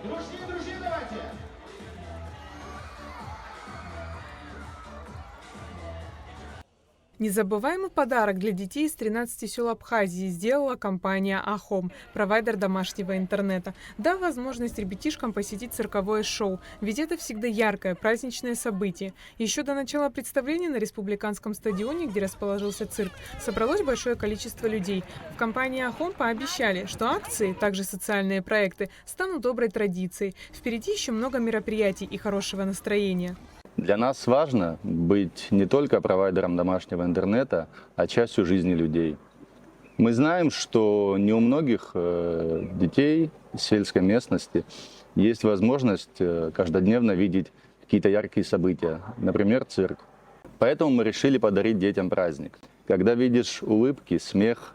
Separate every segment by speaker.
Speaker 1: Дружки, дружки, давайте!
Speaker 2: Незабываемый подарок для детей из 13 сел Абхазии сделала компания Ахом, провайдер домашнего интернета, дав возможность ребятишкам посетить цирковое шоу, ведь это всегда яркое, праздничное событие. Еще до начала представления на республиканском стадионе, где расположился цирк, собралось большое количество людей. В компании Ахом пообещали, что акции, также социальные проекты, станут доброй традицией. Впереди еще много мероприятий и хорошего настроения.
Speaker 3: Для нас важно быть не только провайдером домашнего интернета, а частью жизни людей. Мы знаем, что не у многих детей из сельской местности есть возможность каждодневно видеть какие-то яркие события, например, цирк. Поэтому мы решили подарить детям праздник. Когда видишь улыбки, смех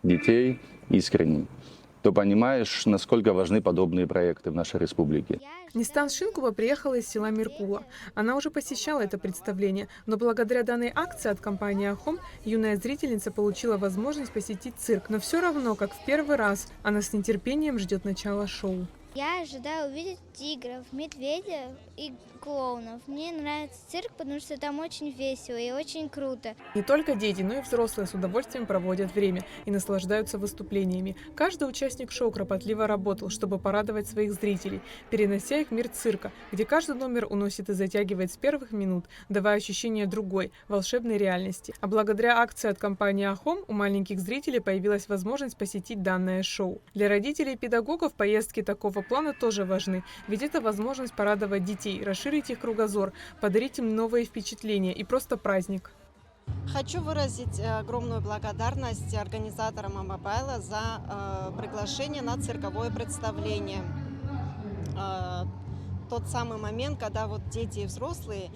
Speaker 3: детей искренний, то понимаешь, насколько важны подобные проекты в нашей республике.
Speaker 2: Нистан Шинкова приехала из села Меркула. Она уже посещала это представление, но благодаря данной акции от компании Ахом юная зрительница получила возможность посетить цирк. Но все равно, как в первый раз, она с нетерпением ждет начала шоу.
Speaker 4: Я ожидаю увидеть тигров, медведя и клоунов. Мне нравится цирк, потому что там очень весело и очень круто.
Speaker 2: Не только дети, но и взрослые с удовольствием проводят время и наслаждаются выступлениями. Каждый участник шоу кропотливо работал, чтобы порадовать своих зрителей, перенося их в мир цирка, где каждый номер уносит и затягивает с первых минут, давая ощущение другой, волшебной реальности. А благодаря акции от компании Ахом у маленьких зрителей появилась возможность посетить данное шоу. Для родителей и педагогов поездки такого плана тоже важны, ведь это возможность порадовать детей, расширить их кругозор, подарить им новые впечатления и просто праздник.
Speaker 5: Хочу выразить огромную благодарность организаторам Амобайла за приглашение на цирковое представление. Тот самый момент, когда вот дети и взрослые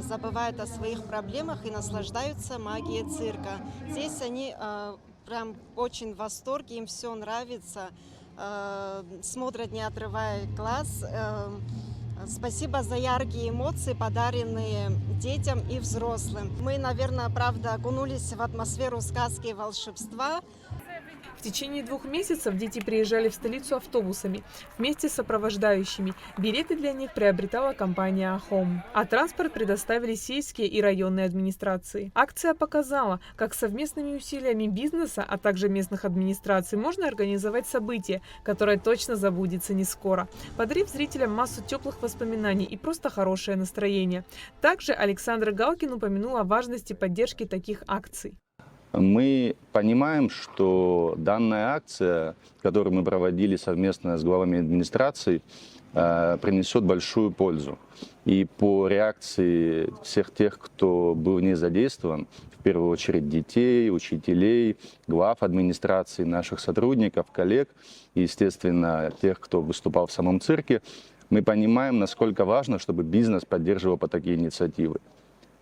Speaker 5: забывают о своих проблемах и наслаждаются магией цирка. Здесь они прям очень в восторге, им все нравится, смотрят, не отрывая глаз. Спасибо за яркие эмоции, подаренные детям и взрослым. Мы, наверное, правда, окунулись в атмосферу сказки и волшебства.
Speaker 2: В течение 2 месяцев дети приезжали в столицу автобусами вместе с сопровождающими. Билеты для них приобретала компания Ахом, а транспорт предоставили сельские и районные администрации. Акция показала, как совместными усилиями бизнеса, а также местных администраций можно организовать событие, которое точно забудется не скоро, подарив зрителям массу теплых воспоминаний и просто хорошее настроение. Также Александр Галкин упомянул о важности поддержки таких акций.
Speaker 3: Мы понимаем, что данная акция, которую мы проводили совместно с главами администраций, принесет большую пользу. И по реакции всех тех, кто был в ней задействован, в первую очередь детей, учителей, глав администрации, наших сотрудников, коллег и, естественно, тех, кто выступал в самом цирке, мы понимаем, насколько важно, чтобы бизнес поддерживал такие инициативы.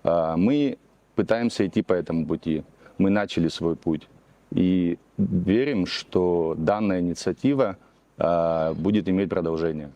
Speaker 3: Мы пытаемся идти по этому пути. Мы начали свой путь и верим, что данная инициатива будет иметь продолжение.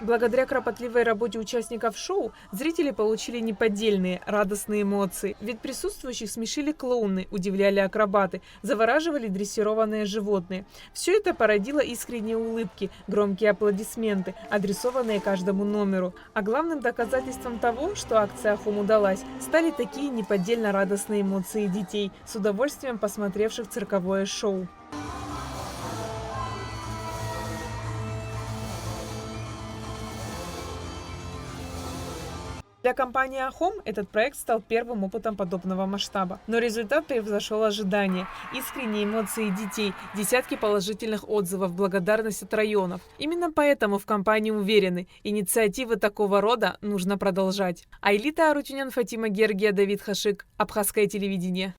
Speaker 2: Благодаря кропотливой работе участников шоу зрители получили неподдельные, радостные эмоции. Ведь присутствующих смешили клоуны, удивляли акробаты, завораживали дрессированные животные. Все это породило искренние улыбки, громкие аплодисменты, адресованные каждому номеру. А главным доказательством того, что акция Ахом удалась, стали такие неподдельно радостные эмоции детей, с удовольствием посмотревших цирковое шоу. Для компании Ахом этот проект стал первым опытом подобного масштаба. Но результат превзошел ожидания. Искренние эмоции детей, десятки положительных отзывов, благодарность от районов. Именно поэтому в компании уверены, инициативы такого рода нужно продолжать. Айлита Арутюнян, Фатима Гергия, Давид Хашик. Абхазское телевидение.